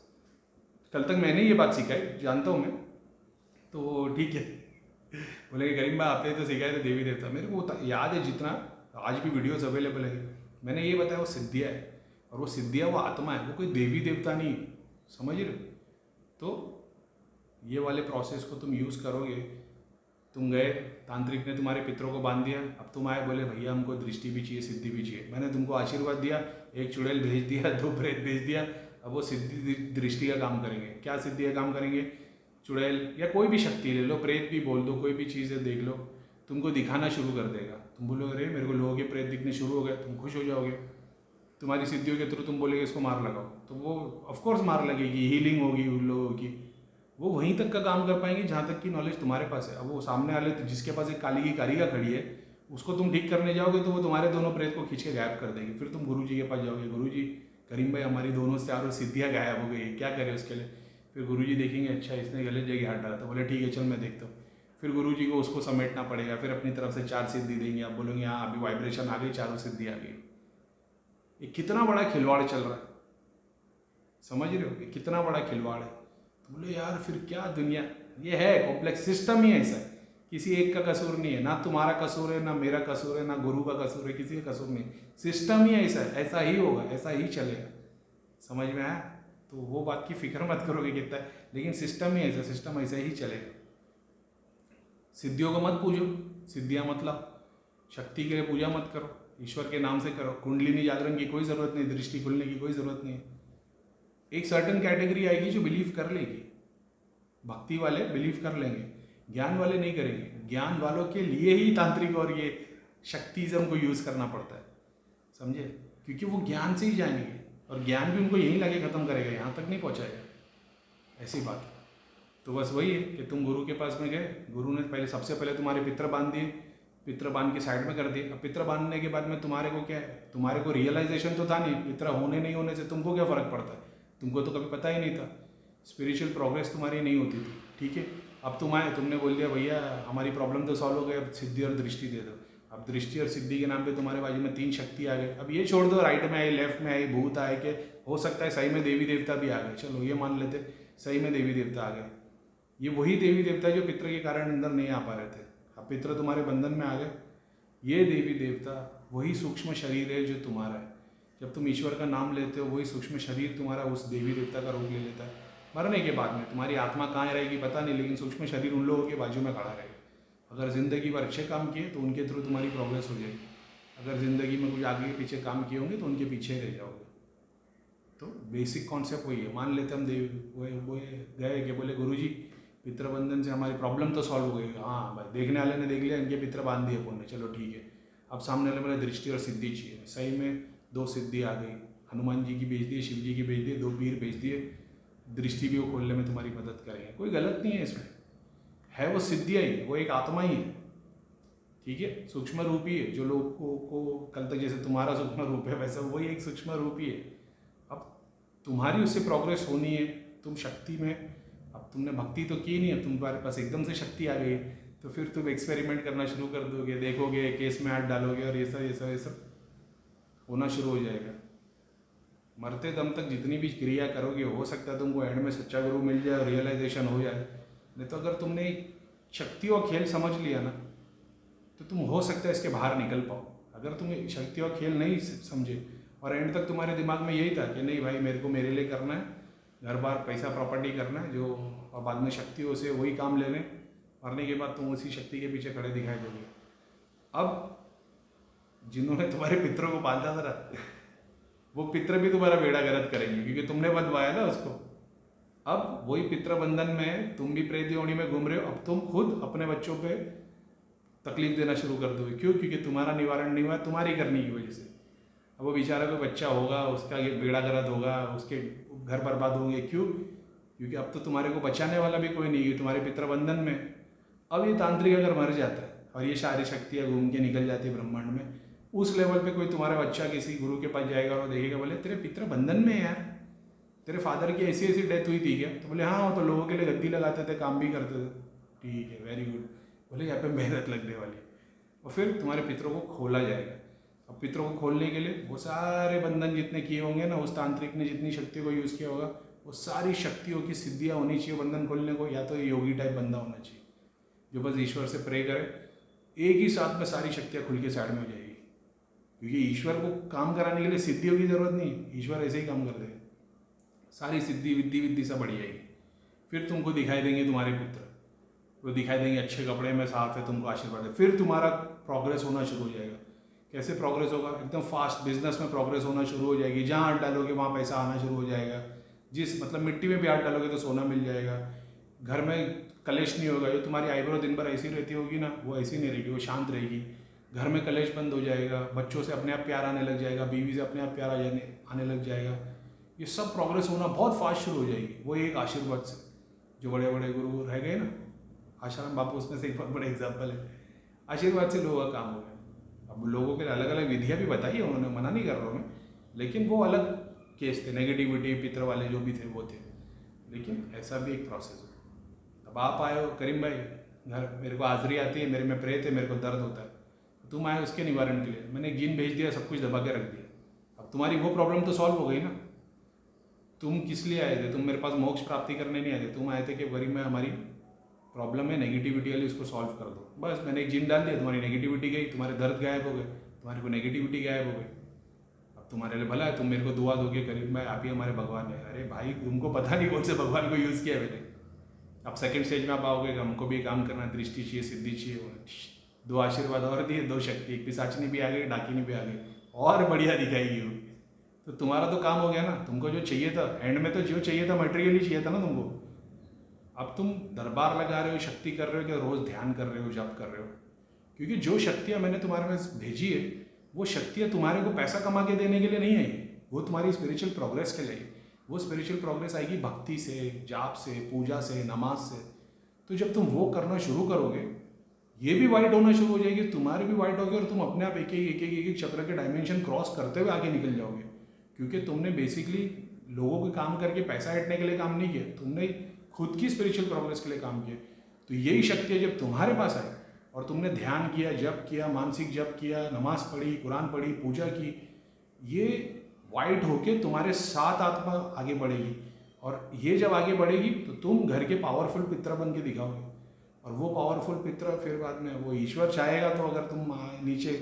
कल तक मैंने ये बात सिखाई, जानता हूँ मैं, तो ठीक है। बोले कि करीम भाई आपने तो सिखाया था देवी देवता, मेरे को याद है जितना, आज भी वीडियोस अवेलेबल है। मैंने ये बताया वो सिद्धियाँ है, और वो सिद्धियाँ वो आत्मा है, वो कोई देवी देवता नहीं। समझ रहे हो? तो ये वाले प्रोसेस को तुम यूज़ करोगे। तुम गए, तांत्रिक ने तुम्हारे पितरों को बांध दिया, अब तुम आए बोले भैया हमको दृष्टि भी चाहिए, सिद्धि भी चाहिए। मैंने तुमको आशीर्वाद दिया, एक चुड़ैल भेज दिया, 2 प्रेत भेज दिया, अब वो सिद्धि दृष्टि का काम करेंगे। क्या सिद्धि का काम करेंगे? चुड़ैल या कोई भी शक्ति ले लो, प्रेत भी बोल दो, कोई भी चीज़ें देख लो, तुमको दिखाना शुरू कर देगा। तुम बोलो अरे मेरे को लोगों के प्रेत दिखने शुरू हो गए, तुम खुश हो जाओगे। तुम्हारी सिद्धियों के थ्रू तुम बोलेगे इसको मार लगाओ, तो वो ऑफकोर्स मार लगेगी, हीलिंग होगी उन लोगों की। वो वहीं तक का काम कर पाएंगे जहाँ तक की नॉलेज तुम्हारे पास है। अब वो सामने वाले जिसके पास एक काली की कारिका खड़ी है, उसको तुम ठीक करने जाओगे तो वो तुम्हारे दोनों प्रेत को खींच के गायब कर देगी। फिर तुम गुरु जी के पास जाओगे, गुरु जी करीम भाई हमारी दोनों चारों सिद्धियाँ गायब हो गई, क्या करें उसके लिए? फिर गुरु जी देखेंगे अच्छा इसने गलत जगह हाथ डाला, तो बोले ठीक है चल मैं देखता हूँ। फिर गुरु जी को उसको समेटना पड़ेगा, फिर अपनी तरफ से 4 सिद्धि देंगे। आप बोलेंगे हाँ अभी वाइब्रेशन आ गई, 4 सिद्धि आ गई। ये कितना बड़ा खिलवाड़ चल रहा है, समझ रहे हो? ये कितना बड़ा खिलवाड़ है। तो बोले यार फिर क्या दुनिया, ये है कॉम्प्लेक्स सिस्टम ही ऐसा है, किसी एक का कसूर नहीं है, ना तुम्हारा कसूर है, ना मेरा कसूर है, ना गुरु का कसूर है, किसी का कसूर नहीं। सिस्टम ही ऐसा है, ऐसा ही होगा, ऐसा ही चलेगा। समझ में आया? तो वो बात की फिक्र मत करोगे कितना है, लेकिन सिस्टम ही ऐसा, सिस्टम ऐसा ही चलेगा। सिद्धियों को मत पूजो, सिद्धियाँ मत लाओ, शक्ति के लिए पूजा मत करो, ईश्वर के नाम से करो। कुंडलिनी जागरण की कोई ज़रूरत नहीं, दृष्टि खुलने की कोई ज़रूरत नहीं है। एक सर्टन कैटेगरी आएगी जो बिलीव कर लेगी, भक्ति वाले बिलीव कर लेंगे, ज्ञान वाले नहीं करेंगे। ज्ञान वालों के लिए ही तांत्रिक और ये शक्तिज़म को यूज़ करना पड़ता है, समझे? क्योंकि वो ज्ञान से ही जाएंगे, और ज्ञान भी उनको यहीं लाके ख़त्म करेगा, यहाँ तक नहीं पहुँचाएगा। ऐसी बात है। तो बस वही है कि तुम गुरु के पास में गए, गुरु ने पहले सबसे पहले तुम्हारे पितर बांध दिए, पितर बांध के साइड में कर दिए। अब पितर बांधने के बाद में तुम्हारे को क्या है, तुम्हारे को रियलाइजेशन तो था नहीं, पितर होने नहीं होने से तुमको क्या फ़र्क पड़ता है? तुमको तो कभी पता ही नहीं था, स्पिरिचुअल प्रोग्रेस तुम्हारी नहीं होती थी, ठीक है। अब तुम आए, तुमने बोल दिया भैया हमारी प्रॉब्लम तो सॉल्व हो गई, अब सिद्धि और दृष्टि दे दो। अब दृष्टि और सिद्धि के नाम पे तुम्हारे बाजू में 3 शक्ति आ गई। अब ये छोड़ दो राइट में आई, लेफ्ट में आई, भूत आए, के हो सकता है सही में देवी देवता भी आ गए, चलो ये मान लेते सही में देवी देवता आ गए। ये वही देवी देवता जो पितृ के कारण अंदर नहीं आ पा रहे थे, अब पितृ तुम्हारे बंधन में आ गए। ये देवी देवता वही सूक्ष्म शरीर है जो तुम्हारा है। जब तुम ईश्वर का नाम लेते हो, वही सूक्ष्म शरीर तुम्हारा उस देवी देवता का रूप ले लेता है। मरने के बाद में तुम्हारी आत्मा कहाँ रहेगी पता नहीं, लेकिन सूक्ष्म शरीर उन लोगों के बाजू में खड़ा रहेगा। अगर ज़िंदगी भर अच्छे काम किए तो उनके थ्रू तुम्हारी प्रोग्रेस हो जाएगी, अगर ज़िंदगी में कुछ आगे पीछे काम किए होंगे तो उनके पीछे रह जाओगे। तो बेसिक कॉन्सेप्ट वही है। मान लेते हम वो गए कि बोले गुरुजी पितृबंधन से हमारी प्रॉब्लम तो सॉल्व हो गई। हाँ भाई, देखने वाले ने देख लिया, इनके पितृ बांध दिए पुण्य, चलो ठीक है। अब सामने वाले बोले दृष्टि और सिद्धि चाहिए, सही में 2 सिद्धि आ गई, हनुमान जी की भेज दी, शिव जी की भेज दी, 2 पीर भेज दिए, दृष्टि भी वो खोलने में तुम्हारी मदद करेंगे। कोई गलत नहीं है इसमें, है वो सिद्धियाँ ही, वो एक आत्मा ही है, ठीक है, सूक्ष्म रूप ही है। जो लोगों को कल तक जैसे तुम्हारा सूक्ष्म रूप है, वैसा वही एक सूक्ष्म रूप ही है। अब तुम्हारी उससे प्रोग्रेस होनी है, तुम शक्ति में, अब तुमने भक्ति तो की नहीं, अब तुम्हारे पास एकदम से शक्ति आ गई, तो फिर तुम एक्सपेरिमेंट करना शुरू कर दोगे, देखोगे, केस में हाथ डालोगे और ये सब होना शुरू हो जाएगा। मरते दम तक जितनी भी क्रिया करोगे, हो सकता है तुमको एंड में सच्चा गुरु मिल जाए और रियलाइजेशन हो जाए। नहीं तो अगर तुमने शक्ति और खेल समझ लिया ना, तो तुम हो सकता है इसके बाहर निकल पाओ। अगर तुम शक्ति और खेल नहीं समझे और एंड तक तुम्हारे दिमाग में यही था कि नहीं भाई मेरे को मेरे लिए करना है, घर बार पैसा प्रॉपर्टी करना है, जो और बाद में शक्तियों से वही काम लेने, मरने के बाद तुम उसी शक्ति के पीछे खड़े दिखाई दोगे। अब जिन्होंने तुम्हारे पितरों को बांधा था वो पितर भी तुम्हारा बेड़ा गर्क करेंगे, क्योंकि तुमने बंधवाया ना उसको। अब वही पितृ बंधन में तुम भी प्रेत योनि में घूम रहे हो। अब तुम खुद अपने बच्चों पे तकलीफ देना शुरू कर दोगे। क्यों? क्योंकि तुम्हारा निवारण नहीं हुआ, तुम्हारी करनी की वजह से। अब वो बेचारा कोई बच्चा होगा, उसका ये बेड़ा गर्क होगा, उसके घर बर्बाद होंगे। क्यों? क्योंकि अब तो तुम्हारे को बचाने वाला भी कोई नहीं है, तुम्हारे पितृ बंधन में। अब ये तांत्रिक अगर मर जाता है और ये सारी शक्तियाँ घूम के निकल जाती है ब्रह्मांड में, उस लेवल पे कोई तुम्हारा बच्चा किसी गुरु के पास जाएगा और देखेगा, बोले तेरे पितृ बंधन में है यार, तेरे फादर की ऐसी ऐसी डेथ हुई थी क्या? तो बोले हाँ, वो तो लोगों के लिए गद्दी लगाते थे, काम भी करते थे। ठीक है, वेरी गुड। बोले यहाँ पे मेहनत लगने वाली। और फिर तुम्हारे पितरों को खोला जाएगा। अब पितरों को खोलने के लिए वो सारे बंधन जितने किए होंगे ना, उस तांत्रिक ने जितनी शक्तियों को यूज़ किया होगा, वो सारी शक्तियों की सिद्धियाँ होनी चाहिए बंधन खोलने को। या तो योगी टाइप बंदा होना चाहिए जो बस ईश्वर से प्रे करे, एक ही साथ में सारी शक्तियाँ खुल के साइड में हो जाएगी। क्योंकि ईश्वर को काम कराने के लिए सिद्धियों की जरूरत नहीं, ईश्वर ऐसे ही काम कर देगा। सारी सिद्धि विद्धि सब बढ़ जाएगी। फिर तुमको दिखाई देंगे तुम्हारे पुत्र, वो दिखाई देंगे अच्छे कपड़े में, साफ है, तुमको आशीर्वाद है। फिर तुम्हारा प्रोग्रेस होना शुरू हो जाएगा। कैसे प्रोग्रेस होगा? एकदम फास्ट बिजनेस में प्रोग्रेस होना शुरू हो जाएगी। जहाँ हाथ डालोगे वहाँ पैसा आना शुरू हो जाएगा। जिस मतलब मिट्टी में भी हाथ डालोगे तो सोना मिल जाएगा। घर में कलेश नहीं होगा। जो तुम्हारी आईब्रो दिन भर ऐसी रहती होगी ना, वो ऐसी नहीं रहेगी, वो शांत रहेगी। घर में कलेश बंद हो जाएगा। बच्चों से अपने आप प्यार आने लग जाएगा। बीवी से अपने आप प्यार आने लग जाएगा। ये सब प्रोग्रेस होना बहुत फास्ट शुरू हो जाएगी। वो एक आशीर्वाद से। जो बड़े बड़े गुरु रह गए ना, आशाराम बापू उसमें से एक बहुत बड़ा एग्जाम्पल है। आशीर्वाद से लोगों का काम हो गया। अब लोगों के लिए अलग अलग विधियाँ भी बताई है उन्होंने, मना नहीं कर रहा हूँ मैं, लेकिन वो अलग केस थे। नेगेटिविटी पितर वाले जो भी थे वो थे, लेकिन ऐसा भी एक प्रोसेस है। अब आप आए हो करीम भाई घर, मेरे को हाजरी आती है, मेरे में प्रेत है, मेरे को दर्द होता है, तुम आए उसके निवारण के लिए, मैंने एक जिन भेज दिया, सब कुछ दबा के रख दिया। अब तुम्हारी वो प्रॉब्लम तो सॉल्व हो गई ना। तुम किस लिए आए थे? तुम मेरे पास मोक्ष प्राप्ति करने नहीं आए थे। तुम आए थे कि वरी में हमारी प्रॉब्लम है नेगेटिविटी वाली, उसको सॉल्व कर दो। बस मैंने एक जिन डाल दिया, तुम्हारी नेगेटिविटी गई, तुम्हारे दर्द गायब हो गए, तुम्हारे को नेगेटिविटी गायब हो गई। अब तुम्हारे लिए भला है, तुम मेरे को दुआ दोगे करीब भाई आप ही हमारे भगवान है। अरे भाई तुमको पता नहीं कौन से भगवान को यूज़ किया मैंने। अब सेकंड स्टेज में आप आओगे, हमको भी काम करना, दृष्टि चाहिए, सिद्धि चाहिए। दो आशीर्वाद और दिए, दो शक्ति, एक पिशाचनी भी आ गई, डाकिनी भी आ गई, और बढ़िया दिखाएगी वो। तो तुम्हारा तो काम हो गया ना। तुमको जो चाहिए था एंड में, तो जो चाहिए था मटेरियल ही चाहिए था ना तुमको। अब तुम दरबार लगा रहे हो, शक्ति कर रहे हो, क्या रोज़ ध्यान कर रहे हो, जप कर रहे हो? क्योंकि जो शक्तियाँ मैंने तुम्हारे पास भेजी है, वो शक्तियाँ तुम्हारे को पैसा कमा के देने के लिए नहीं आई, वो तुम्हारी स्पिरिचुअल प्रोग्रेस के लिए। वो स्पिरिचुअल प्रोग्रेस आएगी भक्ति से, जाप से, पूजा से, नमाज से। तो जब तुम वो करना शुरू करोगे, ये भी वाइट होना शुरू हो जाएगी, तुम्हारी भी वाइट होगी, और तुम अपने आप एक चक्र के डायमेंशन क्रॉस करते हुए आगे निकल जाओगे। क्योंकि तुमने बेसिकली लोगों के काम करके पैसा हटने के लिए काम नहीं किया, तुमने खुद की स्पिरिचुअल प्रोग्रेस के लिए काम किया। तो यही शक्ति जब तुम्हारे पास आए और तुमने ध्यान किया, जप किया, मानसिक जप किया, नमाज पढ़ी, कुरान पढ़ी, पूजा की, ये वाइट होके तुम्हारे साथ आत्मा आगे बढ़ेगी। और ये जब आगे बढ़ेगी तो तुम घर के पावरफुल पितर बन के दिखाओगे। और वो पावरफुल पितर फिर बाद में वो ईश्वर चाहेगा तो अगर तुम नीचे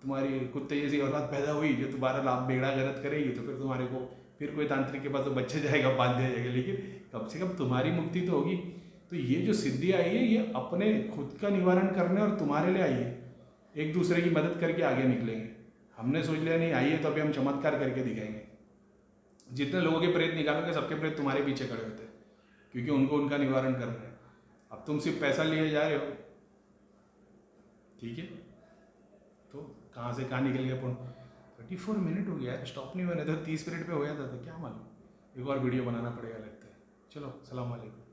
तुम्हारी कुत्ते जैसी औलाद पैदा हुई जो तुम्हारा लाभ बेड़ा गलत करेगी, तो फिर तुम्हारे को फिर कोई तांत्रिक के पास तो बच्चे जाएगा, बांध दिया जाएगा, लेकिन कम से कम तुम्हारी मुक्ति तो होगी। तो ये जो सिद्धि आई है, ये अपने खुद का निवारण करने और तुम्हारे लिए आई है। एक दूसरे की मदद करके आगे निकलेंगे। हमने सोच लिया नहीं आई है तो अभी हम चमत्कार करके दिखाएंगे। जितने लोगों के प्रेत निकालोगे, सबके प्रेत तुम्हारे पीछे खड़े होते हैं, क्योंकि उनको उनका निवारण करना है। अब तुम सिर्फ पैसा लिए जा रहे हो, ठीक है, तो कहाँ से कहाँ निकल गया फोन। 34 मिनट हो गया यार, स्टॉप नहीं होने तो 30 मिनट पे हो जाता था, क्या मालूम। एक और वीडियो बनाना पड़ेगा लगता है। चलो, सलाम वालेकुम।